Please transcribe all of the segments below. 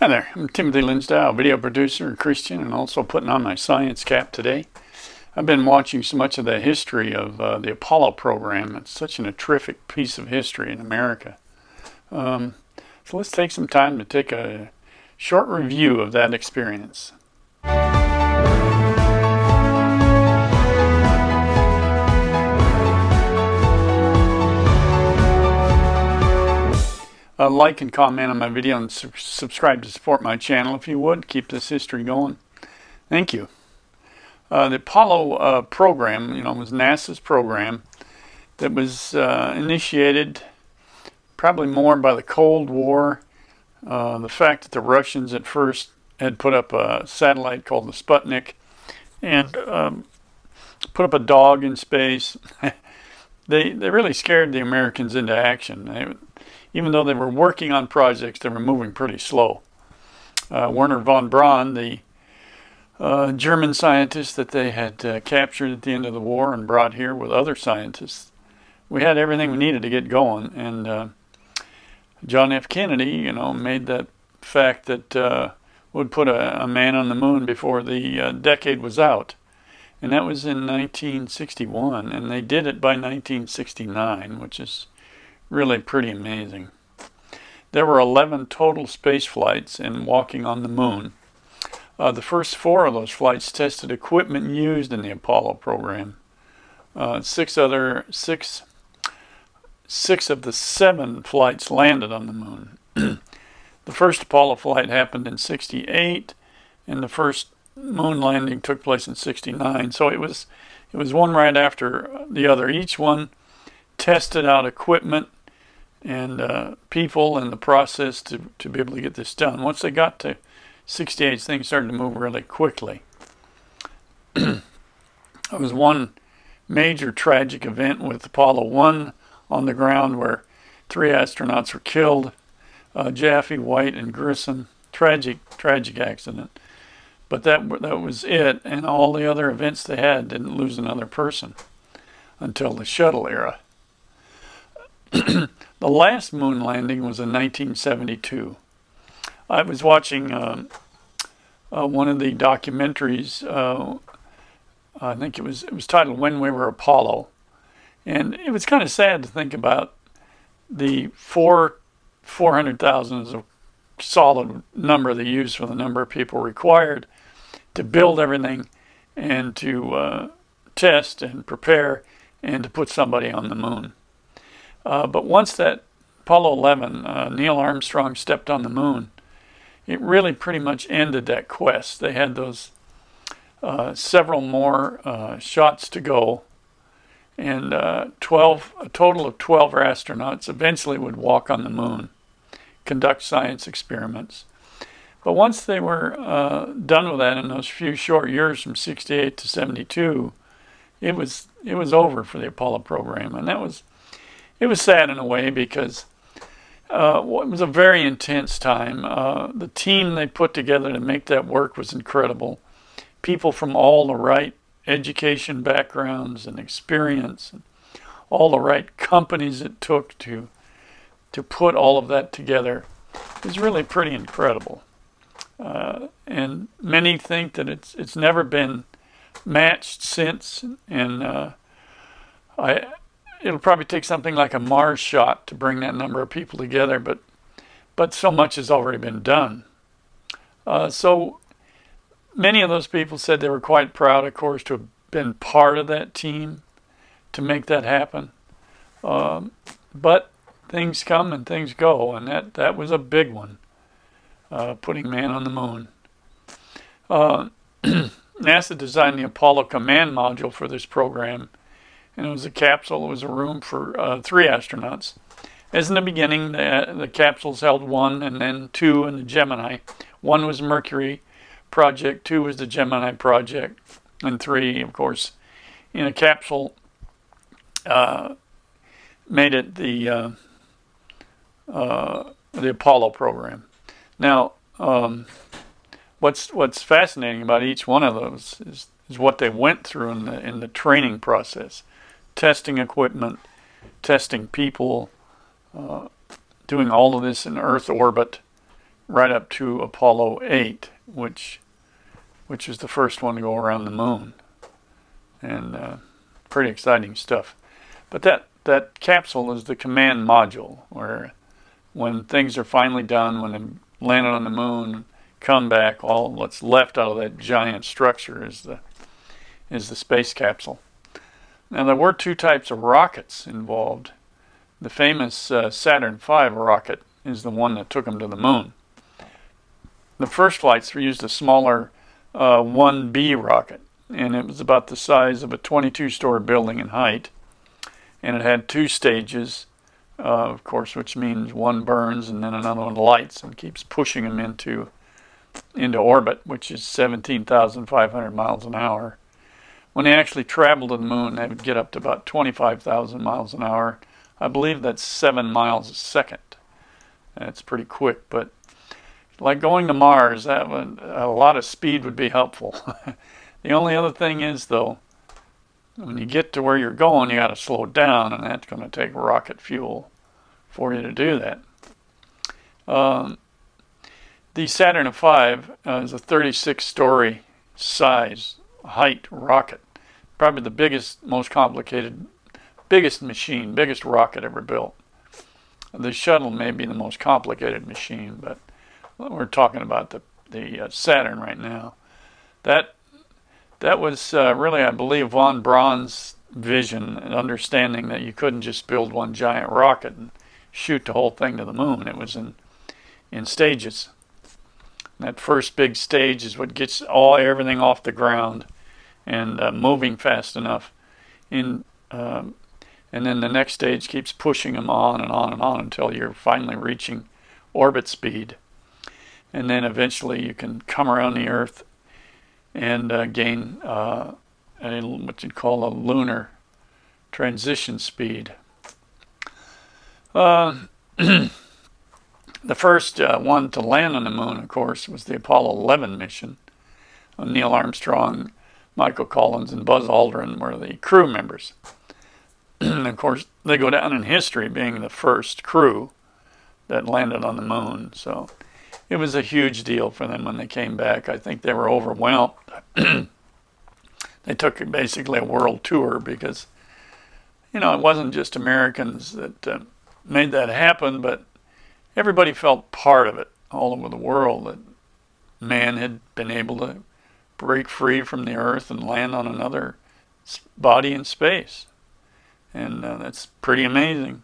Hi there, I'm Timothy Linsdau, video producer and Christian, and also putting on my science cap today. I've been watching so much of the history of the Apollo program. It's such a terrific piece of history in America. So let's take some time to take a short review of that experience. Like and comment on my video and subscribe to support my channel if you would. Keep this history going. Thank you. The Apollo program, was NASA's program that was initiated probably more by the Cold War. The fact that the Russians at first had put up a satellite called the Sputnik and put up a dog in space. They really scared the Americans into action. Even though they were working on projects, they were moving pretty slow. Werner von Braun, the German scientist that they had captured at the end of the war and brought here with other scientists, we had everything we needed to get going. And John F. Kennedy, made that fact that would put a man on the moon before the decade was out. And that was in 1961, and they did it by 1969, which is really pretty amazing. There were 11 total space flights and walking on the moon. The first 4 of those flights tested equipment used in the Apollo program. Six of the 7 flights landed on the moon. The first Apollo flight happened in '68, and the first moon landing took place in '69. So it was one right after the other. Each one tested out equipment and people in the process to be able to get this done. Once they got to '68, things started to move really quickly. There was one major tragic event with Apollo 1 on the ground where 3 astronauts were killed, Jaffe, White, and Grissom. Tragic accident. But that was it, and all the other events they had didn't lose another person until the shuttle era. The last moon landing was in 1972. I was watching one of the documentaries. I think it was titled "When We Were Apollo," and it was kind of sad to think about the 400,000 is a solid number they used for the number of people required to build everything and to test and prepare and to put somebody on the moon. But once that Apollo 11, Neil Armstrong stepped on the moon, it really pretty much ended that quest. They had those several more shots to go, and a total of 12 astronauts eventually would walk on the moon, conduct science experiments. But once they were done with that in those few short years from '68 to '72, it was over for the Apollo program, and it was sad in a way because it was a very intense time. The team they put together to make that work was incredible. People from all the right education backgrounds and experience, and all the right companies it took to put all of that together. It was really pretty incredible. And many think that it's never been matched since, and it'll probably take something like a Mars shot to bring that number of people together, but so much has already been done. So many of those people said they were quite proud, of course, to have been part of that team to make that happen. But things come and things go, and that was a big one, putting man on the moon. NASA designed the Apollo Command Module for this program, and it was a capsule. It was a room for 3 astronauts. As in the beginning, the capsules held 1 and then 2 in the Gemini. 1 was Mercury project, 2 was the Gemini project, and 3, of course, in a capsule made it the Apollo program. Now, what's fascinating about each one of those is what they went through in the training process. Testing equipment, testing people, doing all of this in Earth orbit, right up to Apollo 8, which is the first one to go around the moon. And pretty exciting stuff. But that capsule is the command module, where when things are finally done, when they landed on the moon, come back, all what's left out of that giant structure is the space capsule. Now, there were two types of rockets involved. The famous Saturn V rocket is the one that took them to the moon. The first flights used a smaller 1B rocket, and it was about the size of a 22-story building in height, and it had two stages, of course, which means one burns and then another one lights and keeps pushing them into orbit, which is 17,500 miles an hour. When they actually traveled to the moon, they would get up to about 25,000 miles an hour. I believe that's 7 miles a second. That's pretty quick, but like going to Mars, a lot of speed would be helpful. The only other thing is, though, when you get to where you're going, you got to slow down, and that's going to take rocket fuel for you to do that. The Saturn V is a 36-story size height rocket, probably the biggest, most complicated, biggest rocket ever built. The shuttle may be the most complicated machine, but we're talking about the Saturn right now. That was really, I believe, von Braun's vision and understanding that you couldn't just build one giant rocket and shoot the whole thing to the moon. It was in stages. That first big stage is what gets everything off the ground and moving fast enough. And then the next stage keeps pushing them on and on and on until you're finally reaching orbit speed. And then eventually you can come around the Earth and gain what you'd call a lunar transition speed. The first one to land on the moon, of course, was the Apollo 11 mission. Neil Armstrong, Michael Collins, and Buzz Aldrin were the crew members. And of course, they go down in history being the first crew that landed on the moon. So it was a huge deal for them when they came back. I think they were overwhelmed. They took basically a world tour because, it wasn't just Americans that made that happen, but everybody felt part of it all over the world, that man had been able to break free from the Earth and land on another body in space. And that's pretty amazing.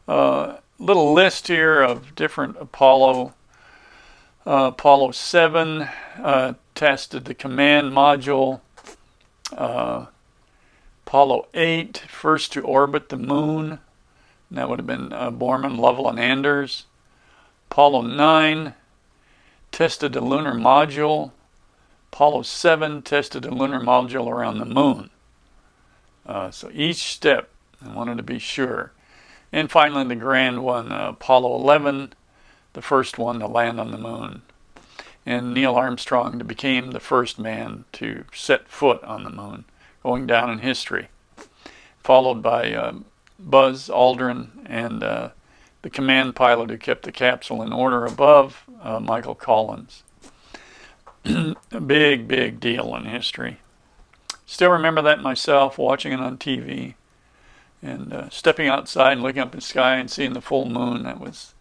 Little list here of different Apollo 7 tested the command module. Apollo 8, first to orbit the moon. That would have been Borman, Lovell, and Anders. Apollo 9 tested the lunar module. Apollo 7 tested the lunar module around the moon. So each step, I wanted to be sure. And finally, the grand one, Apollo 11, the first one to land on the moon. And Neil Armstrong became the first man to set foot on the moon, going down in history. Followed by Buzz Aldrin and the command pilot who kept the capsule in order above, Michael Collins. A big, big deal in history. Still remember that myself, watching it on TV and stepping outside and looking up in the sky and seeing the full moon. That was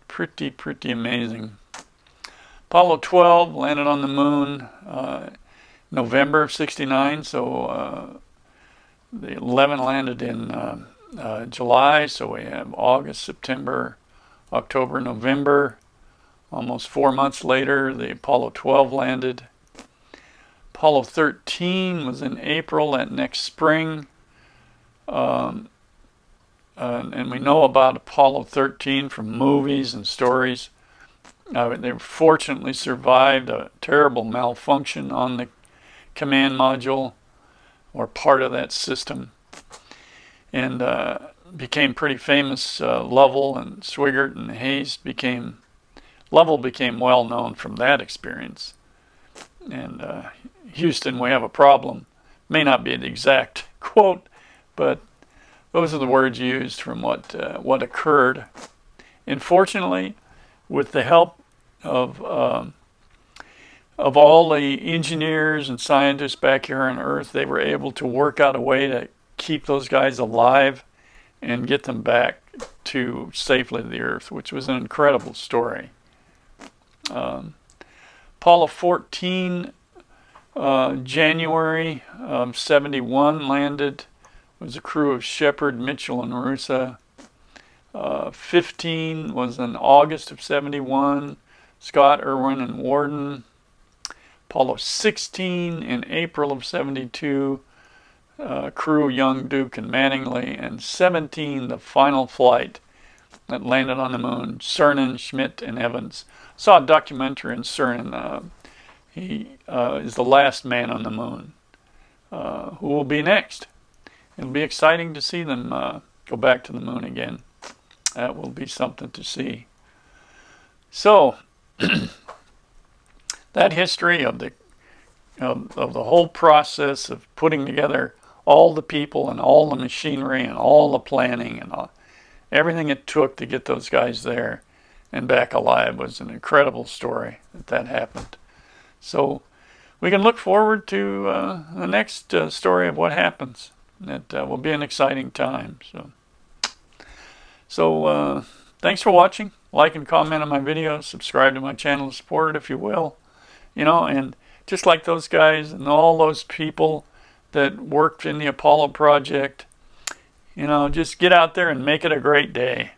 pretty amazing. Apollo 12 landed on the moon November of '69, so the 11 landed in July, so we have August, September, October, November. Almost 4 months later, the Apollo 12 landed. Apollo 13 was in April, that next spring. And we know about Apollo 13 from movies and stories. They fortunately survived a terrible malfunction on the command module, or part of that system, and became pretty famous. Lovell and Swigert and Hayes Lovell became well known from that experience. And Houston, we have a problem. May not be the exact quote, but those are the words used from what occurred. Unfortunately, with the help of all the engineers and scientists back here on Earth, they were able to work out a way to keep those guys alive and get them back to safely to the Earth, which was an incredible story. Apollo 14, January 71 landed. It was a crew of Shepard, Mitchell, and Russa. 15 was in August of 71, Scott, Irwin, and Warden. Apollo 16 in April of 72, crew Young, Duke, and Mattingly. And 17, the final flight that landed on the moon, Cernan, Schmidt, and Evans. Saw a documentary on Cernan. He is the last man on the moon. Who will be next? It'll be exciting to see them go back to the moon again. That will be something to see. So, that history of the whole process of putting together all the people and all the machinery and all the planning and everything it took to get those guys there and back alive was an incredible story that happened. So we can look forward to the next story of what happens. It will be an exciting time. So thanks for watching. Like and comment on my videos. Subscribe to my channel to support it if you will. And just like those guys and all those people that worked in the Apollo project, just get out there and make it a great day.